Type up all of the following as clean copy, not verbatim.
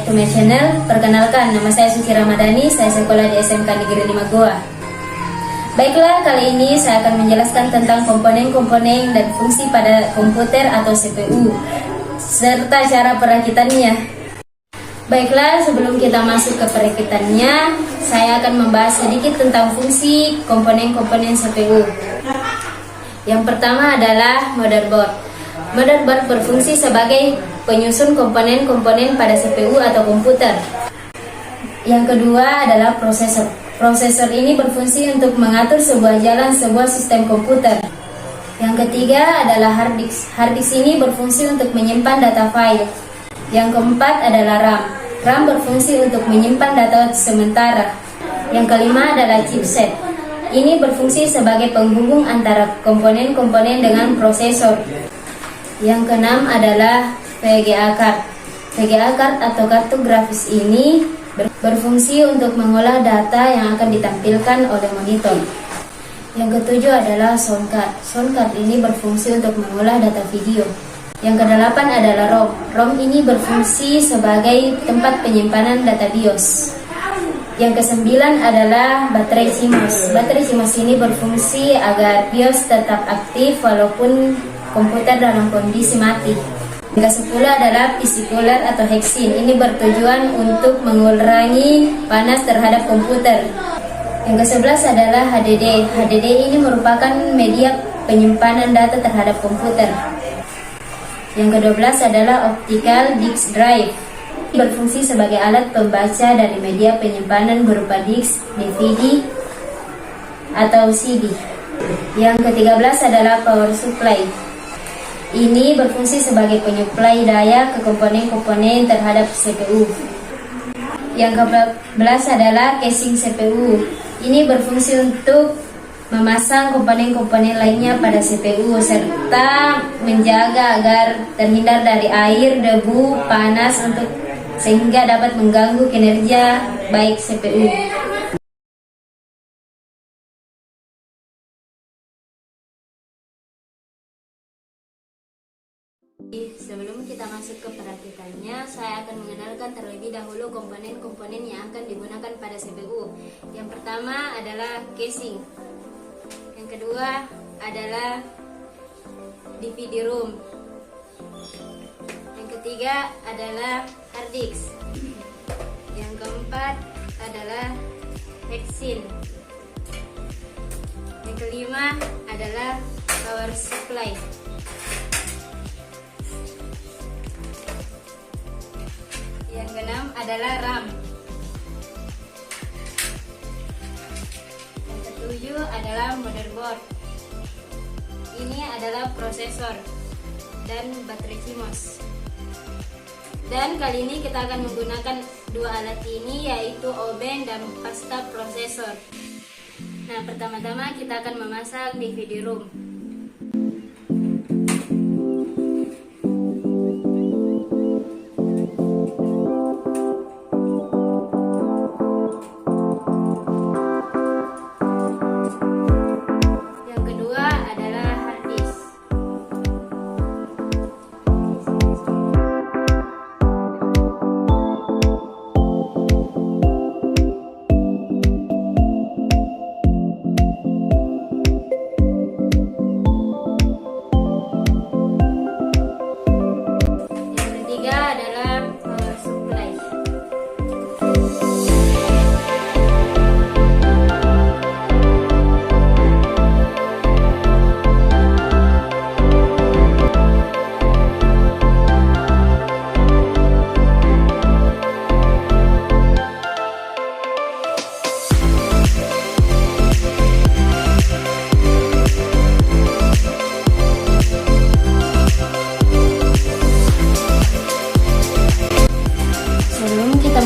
to my channel. Perkenalkan, nama saya Suci Ramadhani, saya sekolah di SMK Negeri 5 Goa. Baiklah, kali ini saya akan menjelaskan tentang komponen-komponen dan fungsi pada komputer atau CPU, serta cara perakitannya. Baiklah, sebelum kita masuk ke perakitannya, saya akan membahas sedikit tentang fungsi komponen-komponen CPU. Yang pertama adalah motherboard. Motherboard berfungsi sebagai penyusun komponen-komponen pada CPU atau komputer. Yang kedua adalah prosesor. Prosesor ini berfungsi untuk mengatur sebuah sistem komputer. Yang ketiga adalah hard disk. Hard disk ini berfungsi untuk menyimpan data file. Yang keempat adalah RAM. RAM berfungsi untuk menyimpan data sementara. Yang kelima adalah chipset. Ini berfungsi sebagai penghubung antara komponen-komponen dengan prosesor. Yang keenam adalah VGA card. VGA card atau kartu grafis ini berfungsi untuk mengolah data yang akan ditampilkan oleh monitor. Yang ketujuh adalah sound card. Sound card ini berfungsi untuk mengolah data video. Yang kedelapan adalah ROM. ROM ini berfungsi sebagai tempat penyimpanan data BIOS. Yang kesembilan adalah baterai CMOS. Baterai CMOS ini berfungsi agar BIOS tetap aktif walaupun komputer dalam kondisi mati. Yang ke-10 adalah PC cooler atau heatsink. Ini bertujuan untuk mengurangi panas terhadap komputer. Yang ke-11 adalah HDD. HDD ini merupakan media penyimpanan data terhadap komputer. Yang ke-12 adalah optical disk drive. Berfungsi sebagai alat pembaca dari media penyimpanan berupa disk, DVD, atau CD. Yang ke-13 adalah power supply. Ini berfungsi sebagai penyuplai daya ke komponen-komponen terhadap CPU. Yang ke-14 adalah casing CPU. Ini berfungsi untuk memasang komponen-komponen lainnya pada CPU serta menjaga agar terhindar dari air, debu, panas sehingga dapat mengganggu kinerja baik CPU. Sebelum kita masuk ke perakitannya, saya akan mengenalkan terlebih dahulu komponen-komponen yang akan digunakan pada CPU. Yang pertama adalah casing. Yang kedua adalah DVD ROM. Yang ketiga adalah hard disk. Yang keempat adalah heatsink. Yang kelima adalah power supply. Yang keenam adalah RAM. Yang ketujuh adalah motherboard. Ini adalah prosesor dan baterai CMOS. Dan kali ini kita akan menggunakan dua alat ini, yaitu oven dan pasta prosesor. Nah, pertama-tama kita akan memasang DVD ROM.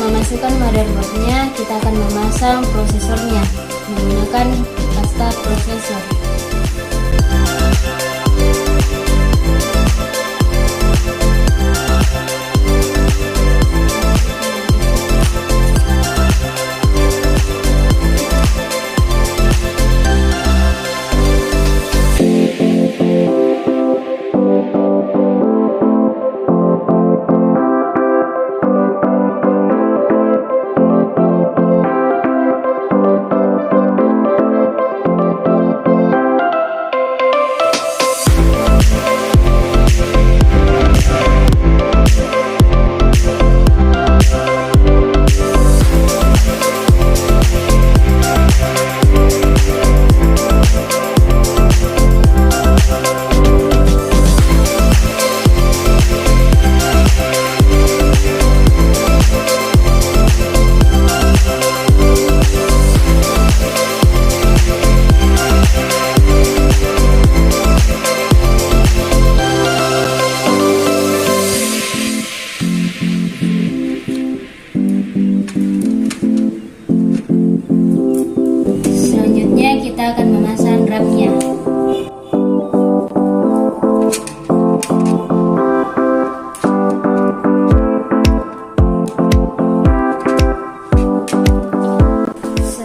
Memasukkan motherboardnya, kita akan memasang prosesornya menggunakan pasta prosesor.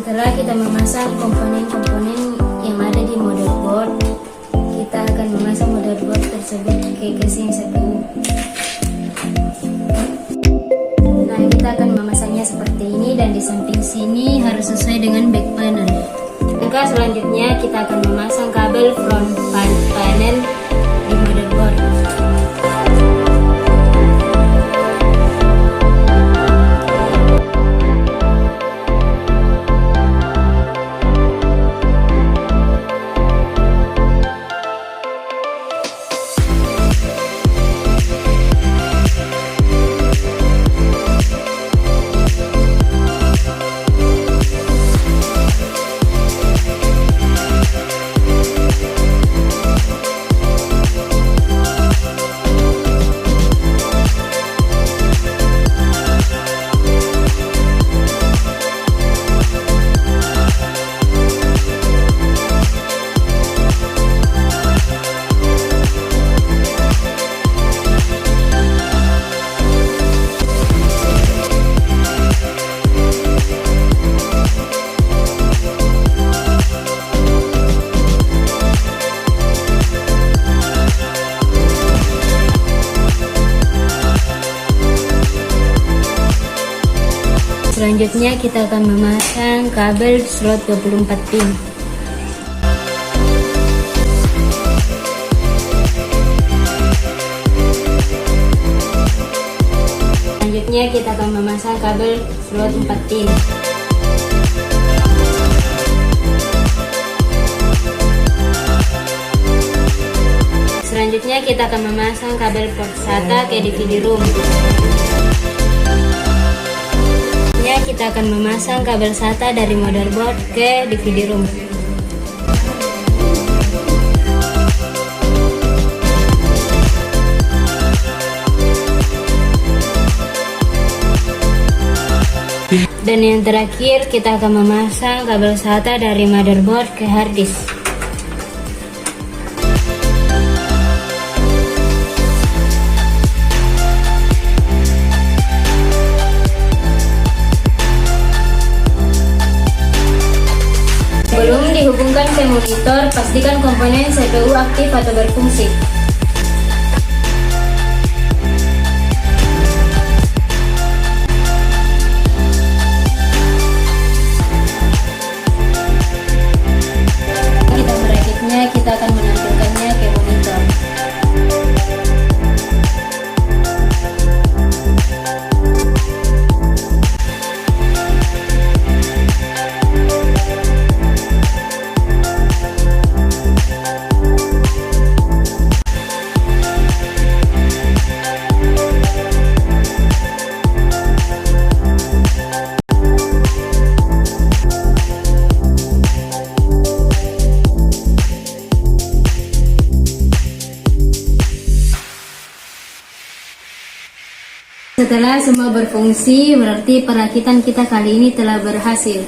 Setelah kita memasang komponen-komponen yang ada di motherboard, kita akan memasang motherboard tersebut ke casing CPU. Nah, kita akan memasangnya seperti ini, dan di samping sini harus sesuai dengan back panel. Langkah selanjutnya kita akan memasang kabel front panel di motherboard. Selanjutnya kita akan memasang kabel slot 24 pin. Selanjutnya kita akan memasang kabel slot 4 pin. Selanjutnya kita akan memasang kabel port SATA ke DVD room. Kita akan memasang kabel SATA dari motherboard ke DVD room. Dan yang terakhir kita akan memasang kabel SATA dari motherboard ke hard disk. Sebelum dihubungkan ke monitor, pastikan komponen CPU aktif atau berfungsi. Kita merakitnya, kita akan menampilkannya ke monitor. Setelah semua berfungsi, berarti perakitan kita kali ini telah berhasil.